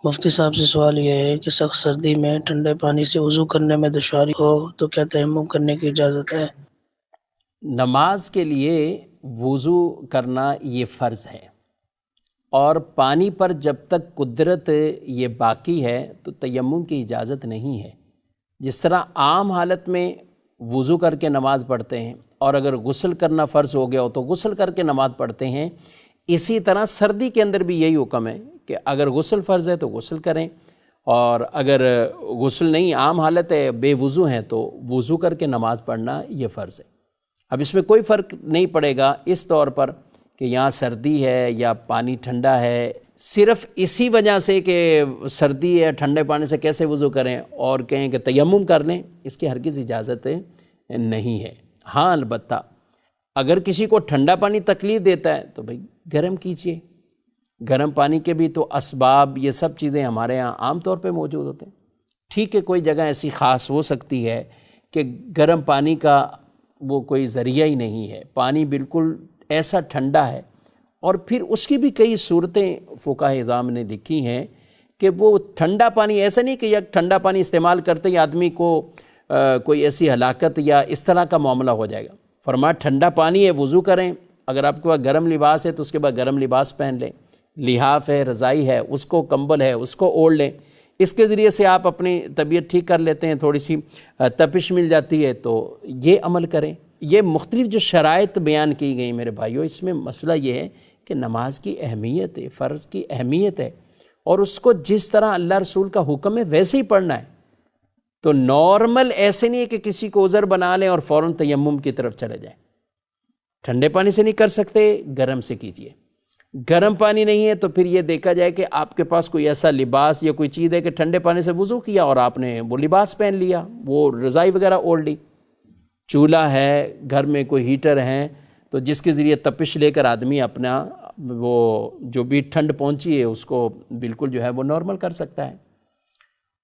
مفتی صاحب سے سوال یہ ہے کہ سخت سردی میں ٹھنڈے پانی سے وضو کرنے میں دشواری ہو تو کیا تیمم کرنے کی اجازت ہے؟ نماز کے لیے وضو کرنا یہ فرض ہے، اور پانی پر جب تک قدرت یہ باقی ہے تو تیمم کی اجازت نہیں ہے۔ جس طرح عام حالت میں وضو کر کے نماز پڑھتے ہیں، اور اگر غسل کرنا فرض ہو گیا ہو تو غسل کر کے نماز پڑھتے ہیں، اسی طرح سردی کے اندر بھی یہی حکم ہے کہ اگر غسل فرض ہے تو غسل کریں، اور اگر غسل نہیں، عام حالت ہے، بے وضو ہیں، تو وضو کر کے نماز پڑھنا یہ فرض ہے۔ اب اس میں کوئی فرق نہیں پڑے گا اس طور پر کہ یہاں سردی ہے یا پانی ٹھنڈا ہے، صرف اسی وجہ سے کہ سردی ہے، ٹھنڈے پانی سے کیسے وضو کریں اور کہیں کہ تیمم کر لیں، اس کی ہرگز اجازت نہیں ہے۔ ہاں البتہ اگر کسی کو ٹھنڈا پانی تکلیف دیتا ہے تو بھئی گرم کیجئے، گرم پانی کے بھی تو اسباب، یہ سب چیزیں ہمارے ہاں عام طور پہ موجود ہوتے ہیں۔ ٹھیک ہے، کوئی جگہ ایسی خاص ہو سکتی ہے کہ گرم پانی کا وہ کوئی ذریعہ ہی نہیں ہے، پانی بالکل ایسا ٹھنڈا ہے، اور پھر اس کی بھی کئی صورتیں فقہاء اعظام نے لکھی ہیں کہ وہ ٹھنڈا پانی ایسا نہیں کہ یک ٹھنڈا پانی استعمال کرتے ہی آدمی کو کوئی ایسی ہلاکت یا اس طرح کا معاملہ ہو جائے گا۔ فرمایا ٹھنڈا پانی ہے، وضو کریں، اگر آپ کے پاس گرم لباس ہے تو اس کے بعد گرم لباس پہن لیں، لحاف ہے، رضائی ہے، اس کو، کمبل ہے، اس کو اوڑھ لیں، اس کے ذریعے سے آپ اپنی طبیعت ٹھیک کر لیتے ہیں، تھوڑی سی تپش مل جاتی ہے، تو یہ عمل کریں۔ یہ مختلف جو شرائط بیان کی گئی میرے بھائیوں، اس میں مسئلہ یہ ہے کہ نماز کی اہمیت ہے، فرض کی اہمیت ہے، اور اس کو جس طرح اللہ رسول کا حکم ہے ویسے ہی پڑھنا ہے۔ تو نارمل ایسے نہیں ہے کہ کسی کو عذر بنا لیں اور فوراً تیمم کی طرف چلے جائیں۔ ٹھنڈے پانی سے نہیں کر سکتے، گرم سے کیجئے۔ گرم پانی نہیں ہے تو پھر یہ دیکھا جائے کہ آپ کے پاس کوئی ایسا لباس یا کوئی چیز ہے کہ ٹھنڈے پانی سے وضو کیا اور آپ نے وہ لباس پہن لیا، وہ رضائی وغیرہ اوڑھ لی، چولہا ہے، گھر میں کوئی ہیٹر ہے، تو جس کے ذریعے تپش لے کر آدمی اپنا وہ جو بھی ٹھنڈ پہنچی ہے اس کو بالکل جو ہے وہ نارمل کر سکتا ہے۔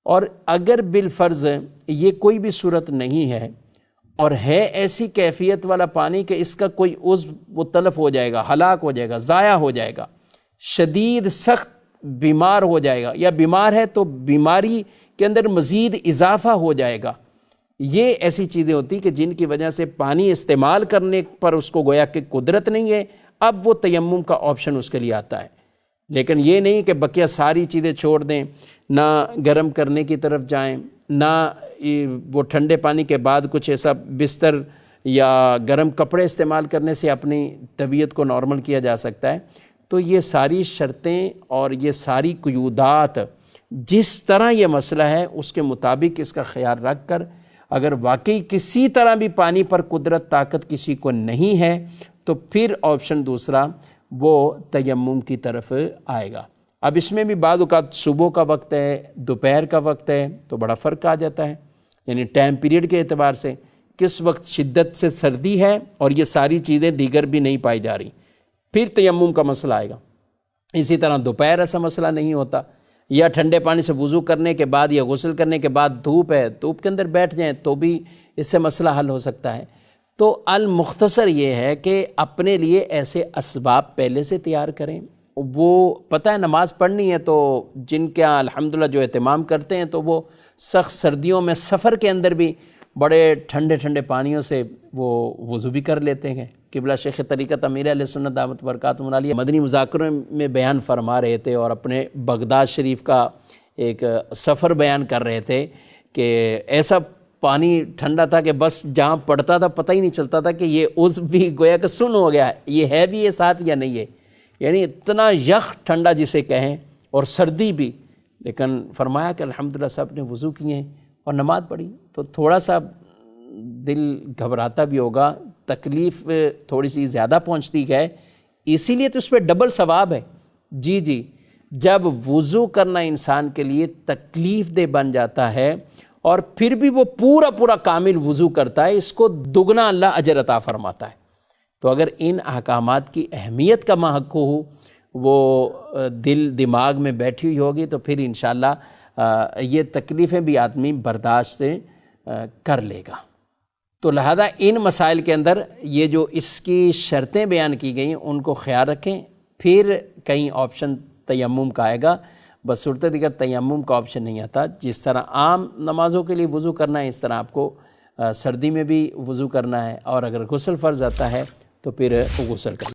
اور اگر بالفرض یہ کوئی بھی صورت نہیں ہے اور ہے ایسی کیفیت والا پانی کہ اس کا کوئی عضو وہ تلف ہو جائے گا، ہلاک ہو جائے گا، ضائع ہو جائے گا، شدید سخت بیمار ہو جائے گا، یا بیمار ہے تو بیماری کے اندر مزید اضافہ ہو جائے گا، یہ ایسی چیزیں ہوتی کہ جن کی وجہ سے پانی استعمال کرنے پر اس کو گویا کہ قدرت نہیں ہے، اب وہ تیمم کا آپشن اس کے لیے آتا ہے۔ لیکن یہ نہیں کہ بقیہ ساری چیزیں چھوڑ دیں، نہ گرم کرنے کی طرف جائیں، نہ وہ ٹھنڈے پانی کے بعد کچھ ایسا بستر یا گرم کپڑے استعمال کرنے سے اپنی طبیعت کو نارمل کیا جا سکتا ہے۔ تو یہ ساری شرطیں اور یہ ساری قیودات، جس طرح یہ مسئلہ ہے اس کے مطابق اس کا خیال رکھ کر، اگر واقعی کسی طرح بھی پانی پر قدرت طاقت کسی کو نہیں ہے تو پھر آپشن دوسرا وہ تیمم کی طرف آئے گا۔ اب اس میں بھی بعض اوقات صبح کا وقت ہے، دوپہر کا وقت ہے، تو بڑا فرق آ جاتا ہے، یعنی ٹائم پیریڈ کے اعتبار سے کس وقت شدت سے سردی ہے اور یہ ساری چیزیں دیگر بھی نہیں پائی جا رہی، پھر تیمم کا مسئلہ آئے گا۔ اسی طرح دوپہر ایسا مسئلہ نہیں ہوتا، یا ٹھنڈے پانی سے وضو کرنے کے بعد یا غسل کرنے کے بعد دھوپ ہے، دھوپ کے اندر بیٹھ جائیں تو بھی اس سے مسئلہ حل ہو سکتا ہے۔ تو المختصر یہ ہے کہ اپنے لیے ایسے اسباب پہلے سے تیار کریں۔ وہ پتہ ہے نماز پڑھنی ہے تو جن کے الحمدللہ جو اہتمام کرتے ہیں تو وہ سخت سردیوں میں سفر کے اندر بھی بڑے ٹھنڈے ٹھنڈے پانیوں سے وہ وضو بھی کر لیتے ہیں۔ قبلہ شیخ طریقت امیر اہل سنت دامت برکاتہم العالیہ مدنی مذاکروں میں بیان فرما رہے تھے، اور اپنے بغداد شریف کا ایک سفر بیان کر رہے تھے کہ ایسا پانی ٹھنڈا تھا کہ بس جہاں پڑتا تھا پتہ ہی نہیں چلتا تھا کہ یہ عضو بھی گویا کہ سن ہو گیا ہے، یہ ہے بھی یہ ساتھ یا نہیں ہے، یعنی اتنا یخ ٹھنڈا جسے کہیں، اور سردی بھی۔ لیکن فرمایا کہ الحمدللہ سب نے وضو کیے ہیں اور نماز پڑھی، تو تھوڑا سا دل گھبراتا بھی ہوگا، تکلیف تھوڑی سی زیادہ پہنچتی ہے، اسی لیے تو اس پہ ڈبل ثواب ہے۔ جی جب وضو کرنا انسان کے لیے تکلیف دہ بن جاتا ہے اور پھر بھی وہ پورا کامل وضو کرتا ہے، اس کو دگنا اللہ اجر عطا فرماتا ہے۔ تو اگر ان احکامات کی اہمیت کا محق ہو، وہ دل دماغ میں بیٹھی ہوئی ہوگی، تو پھر انشاءاللہ یہ تکلیفیں بھی آدمی برداشت کر لے گا۔ تو لہذا ان مسائل کے اندر یہ جو اس کی شرطیں بیان کی گئیں ان کو خیال رکھیں، پھر کہیں آپشن تیمم کا آئے گا، بس صورت دیگر تیمم کا آپشن نہیں آتا. جس طرح عام نمازوں کے لیے وضو کرنا ہے اس طرح آپ کو سردی میں بھی وضو کرنا ہے، اور اگر غسل فرض آتا ہے تو پھر غسل کرنا.